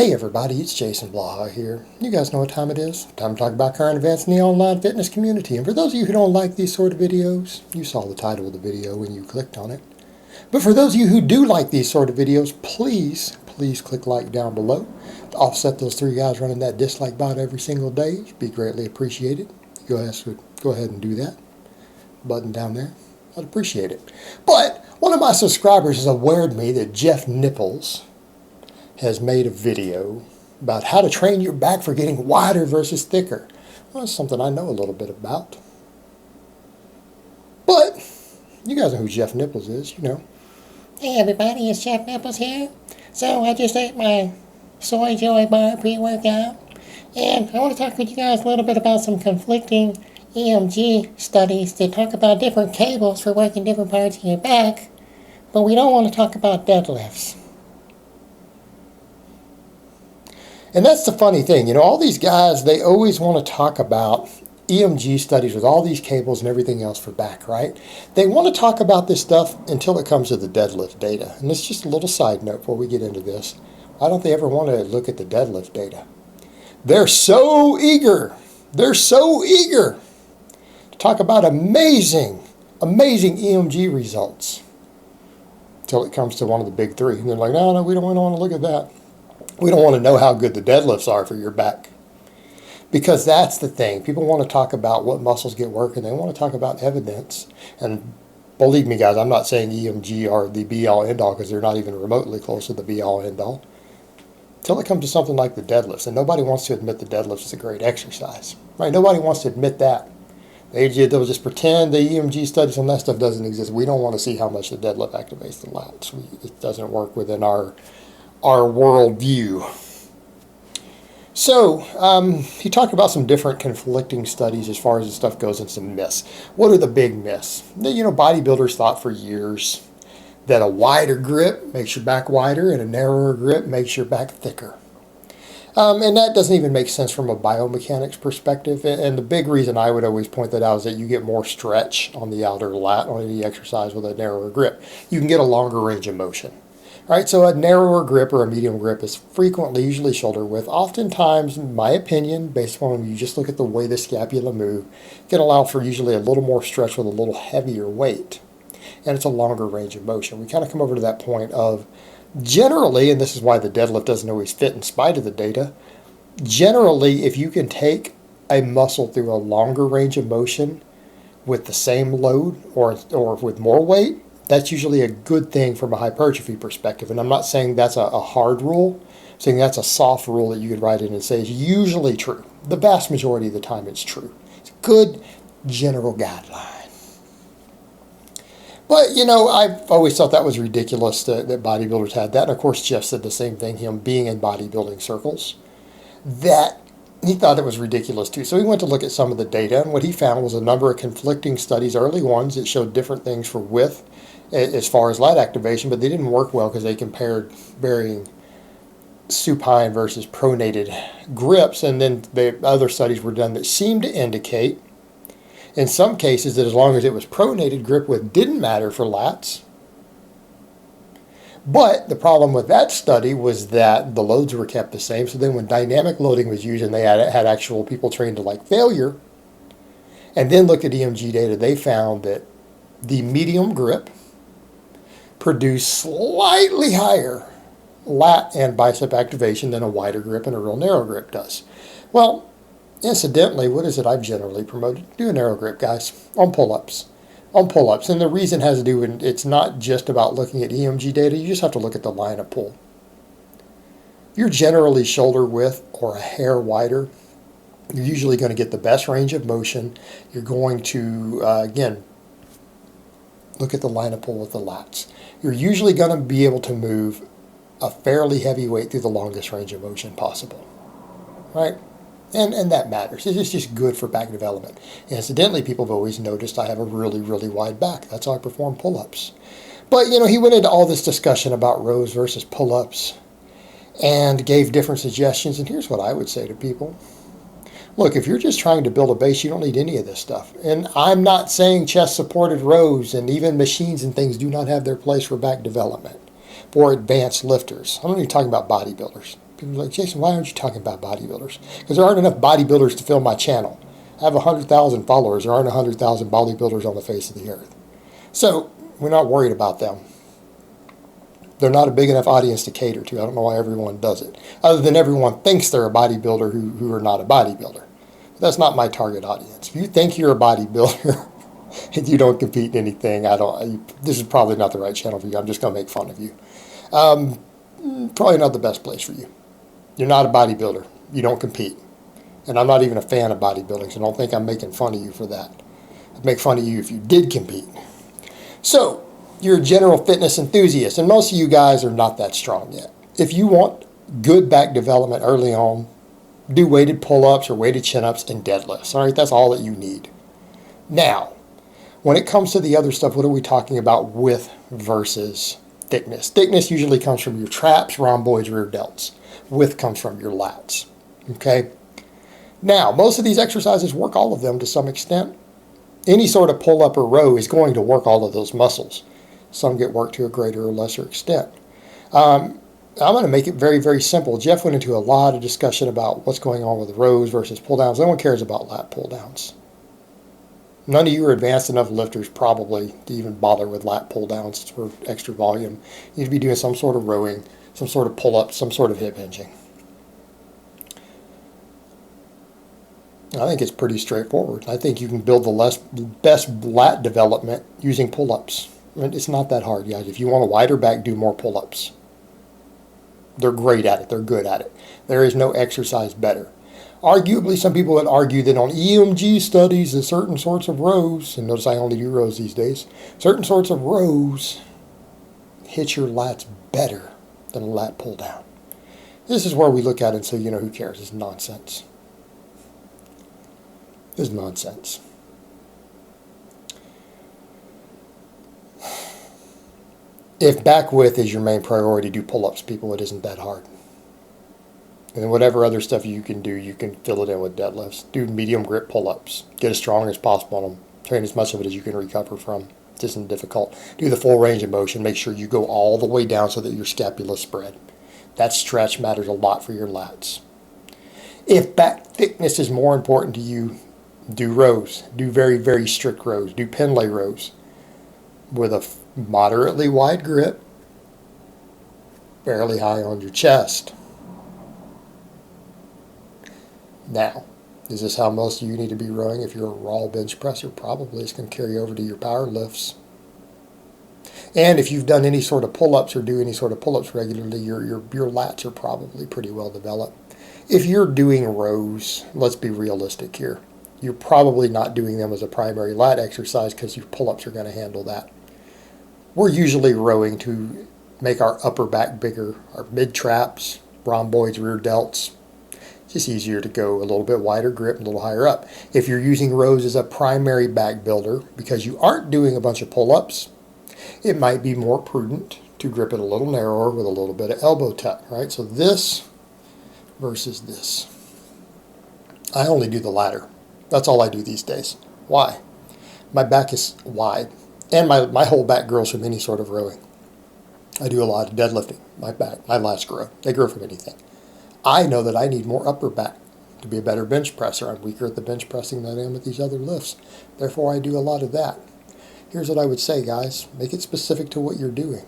Hey everybody, it's Jason Blaha here. You guys know what time it is. Time to talk about current events in the online fitness community. And for those of you who don't like these sort of videos, you saw the title of the video when you clicked on it. But for those of you who do like these sort of videos, please click like down below to offset those three guys running that dislike bot every single day. It'd be greatly appreciated. Go ahead and do that. Button down there. I'd appreciate it. But one of my subscribers has awared me that Jeff Nipples has made a video about how to train your back for getting wider versus thicker. Well, that's something I know a little bit about. But you guys know who Jeff Nipples is, you know. Hey everybody, it's Jeff Nipples here. So I just ate my Soy Joy bar pre-workout, and I want to talk with you guys a little bit about some conflicting EMG studies that talk about different cables for working different parts of your back, but we don't want to talk about deadlifts. And that's the funny thing, you know, all these guys, they always want to talk about EMG studies with all these cables and everything else for back, right? They want to talk about this stuff until it comes to the deadlift data. And it's just a little side note before we get into this. Why don't they ever want to look at the deadlift data? They're so eager to talk about amazing EMG results until it comes to one of the big three. And they're like, no, we don't want to look at that. We don't want to know how good the deadlifts are for your back. Because that's the thing. People want to talk about what muscles get working. They want to talk about evidence. And believe me, guys, I'm not saying EMG are the be-all, end-all, because they're not even remotely close to the be-all, end-all. Until it comes to something like the deadlifts. And nobody wants to admit the deadlifts is a great exercise. Right? Nobody wants to admit that. They'll just pretend the EMG studies on that stuff doesn't exist. We don't want to see how much the deadlift activates the lats. It doesn't work within our worldview. So he talked about some different conflicting studies as far as this stuff goes and some myths. What are the big myths? You know, bodybuilders thought for years that a wider grip makes your back wider and a narrower grip makes your back thicker. And that doesn't even make sense from a biomechanics perspective. And the big reason I would always point that out is that you get more stretch on the outer lat on any exercise with a narrower grip. You can get a longer range of motion. All right, so a narrower grip or a medium grip is frequently, usually shoulder width. Oftentimes, in my opinion, based upon when you just look at the way the scapula move, can allow for usually a little more stretch with a little heavier weight. And it's a longer range of motion. We kind of come over to that point of generally, and this is why the deadlift doesn't always fit in spite of the data, generally, if you can take a muscle through a longer range of motion with the same load or with more weight, that's usually a good thing from a hypertrophy perspective. And I'm not saying that's a hard rule. I'm saying that's a soft rule that you could write in and say is usually true. The vast majority of the time it's true. It's a good general guideline. But, you know, I've always thought that was ridiculous that bodybuilders had that. And, of course, Jeff said the same thing, him being in bodybuilding circles, that he thought it was ridiculous, too. So he went to look at some of the data, and what he found was a number of conflicting studies, early ones, that showed different things for width as far as lat activation, but they didn't work well because they compared varying supine versus pronated grips, and then the other studies were done that seemed to indicate in some cases that as long as it was pronated, grip width didn't matter for lats. But the problem with that study was that the loads were kept the same, so then when dynamic loading was used and they had actual people trained to like failure, and then looked at EMG data, they found that the medium grip produce slightly higher lat and bicep activation than a wider grip and a real narrow grip does. Well, incidentally, what is it I've generally promoted? Do a narrow grip, guys, on pull-ups. And the reason has to do with, it's not just about looking at EMG data, you just have to look at the line of pull. If you're generally shoulder width or a hair wider, you're usually going to get the best range of motion. You're going to, again, look at the line of pull with the lats. You're usually going to be able to move a fairly heavy weight through the longest range of motion possible, right? And that matters. It's just good for back development. Incidentally, people have always noticed I have a really, really wide back. That's how I perform pull-ups. But, you know, he went into all this discussion about rows versus pull-ups and gave different suggestions. And here's what I would say to people. Look, if you're just trying to build a base, you don't need any of this stuff. And I'm not saying chest-supported rows and even machines and things do not have their place for back development, for advanced lifters. I'm not even talking about bodybuilders. People are like, Jason, why aren't you talking about bodybuilders? Because there aren't enough bodybuilders to fill my channel. I have 100,000 followers. There aren't 100,000 bodybuilders on the face of the earth. So we're not worried about them. They're not a big enough audience to cater to. I don't know why everyone does it. Other than everyone thinks they're a bodybuilder who are not a bodybuilder. But that's not my target audience. If you think you're a bodybuilder and you don't compete in anything, this is probably not the right channel for you. I'm just going to make fun of you. Probably not the best place for you. You're not a bodybuilder. You don't compete. And I'm not even a fan of bodybuilding, so don't think I'm making fun of you for that. I'd make fun of you if you did compete. So, you're a general fitness enthusiast, and most of you guys are not that strong yet. If you want good back development early on, do weighted pull-ups or weighted chin-ups and deadlifts. All right, that's all that you need. Now, when it comes to the other stuff, what are we talking about width versus thickness? Thickness usually comes from your traps, rhomboids, rear delts. Width comes from your lats. Okay? Now, most of these exercises work all of them to some extent. Any sort of pull-up or row is going to work all of those muscles. Some get worked to a greater or lesser extent. I'm going to make it very, very simple. Jeff went into a lot of discussion about what's going on with rows versus pull-downs. No one cares about lat pull-downs. None of you are advanced enough lifters probably to even bother with lat pull-downs for extra volume. You need to be doing some sort of rowing, some sort of pull-up, some sort of hip hinging. I think it's pretty straightforward. I think you can build the best lat development using pull-ups. I mean, it's not that hard, guys. If you want a wider back, do more pull-ups. They're great at it. They're good at it. There is no exercise better. Arguably, some people would argue that on EMG studies that certain sorts of rows, and notice I only do rows these days, certain sorts of rows hit your lats better than a lat pull-down. This is where we look at it and say, who cares? It's nonsense. It's nonsense. If back width is your main priority, do pull-ups, people. It isn't that hard. And then whatever other stuff you can do, you can fill it in with deadlifts. Do medium grip pull-ups. Get as strong as possible on them. Train as much of it as you can recover from. It isn't difficult. Do the full range of motion. Make sure you go all the way down so that your scapula is spread. That stretch matters a lot for your lats. If back thickness is more important to you, do rows. Do very, very strict rows. Do Pendlay rows with a moderately wide grip, fairly high on your chest. Now, is this how most of you need to be rowing? If you're a raw bench presser, probably it's going to carry over to your power lifts. And if you've done any sort of pull-ups or do any sort of pull-ups regularly, your lats are probably pretty well developed. If you're doing rows, let's be realistic here. You're probably not doing them as a primary lat exercise because your pull-ups are going to handle that. We're usually rowing to make our upper back bigger, our mid-traps, rhomboids, rear delts. It's just easier to go a little bit wider grip, a little higher up. If you're using rows as a primary back builder because you aren't doing a bunch of pull-ups, it might be more prudent to grip it a little narrower with a little bit of elbow tuck, right? So this versus this. I only do the latter. That's all I do these days. Why? My back is wide. And my whole back grows from any sort of rowing. I do a lot of deadlifting. My lats grow. They grow from anything. I know that I need more upper back to be a better bench presser. I'm weaker at the bench pressing than I am at these other lifts. Therefore, I do a lot of that. Here's what I would say, guys. Make it specific to what you're doing.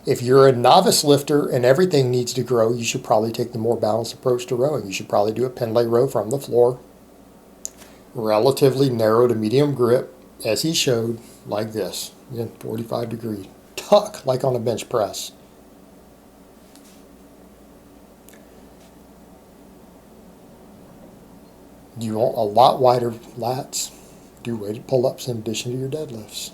If you're a novice lifter and everything needs to grow, you should probably take the more balanced approach to rowing. You should probably do a Pendlay row from the floor. Relatively narrow to medium grip, as he showed, like this. Again, 45 degree. Tuck, like on a bench press. Do you want a lot wider lats? Do weighted pull-ups in addition to your deadlifts.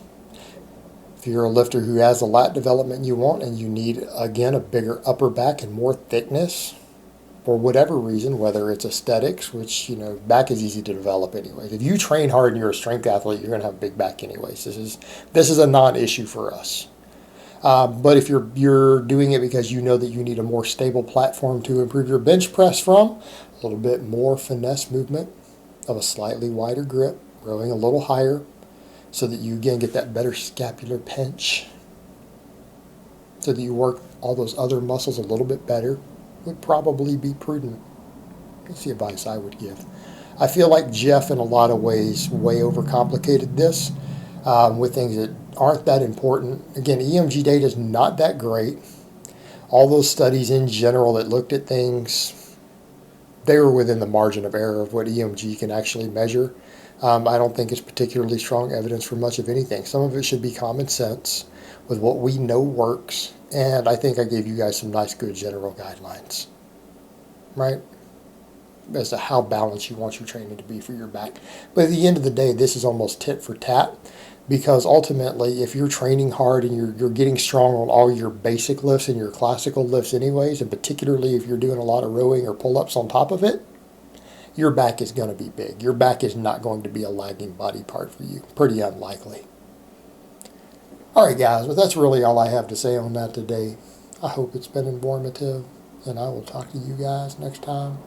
If you're a lifter who has the lat development you want and you need, again, a bigger upper back and more thickness, for whatever reason, whether it's aesthetics, which, back is easy to develop anyways. If you train hard and you're a strength athlete, you're going to have a big back anyways. This is a non-issue for us. But if you're doing it because you know that you need a more stable platform to improve your bench press from, a little bit more finesse movement of a slightly wider grip, rowing a little higher, so that you again get that better scapular pinch, so that you work all those other muscles a little bit better. would probably be prudent. That's the advice I would give. I feel like Jeff, in a lot of ways, way overcomplicated this with things that aren't that important. Again, EMG data is not that great. All those studies in general that looked at things, they were within the margin of error of what EMG can actually measure. I don't think it's particularly strong evidence for much of anything. Some of it should be common sense with what we know works. And I think I gave you guys some nice, good general guidelines, right? As to how balanced you want your training to be for your back. But at the end of the day, this is almost tit for tat, because ultimately, if you're training hard and you're getting strong on all your basic lifts and your classical lifts anyways, and particularly if you're doing a lot of rowing or pull-ups on top of it, your back is going to be big. Your back is not going to be a lagging body part for you. Pretty unlikely. All right, guys, well, that's really all I have to say on that today. I hope it's been informative, and I will talk to you guys next time.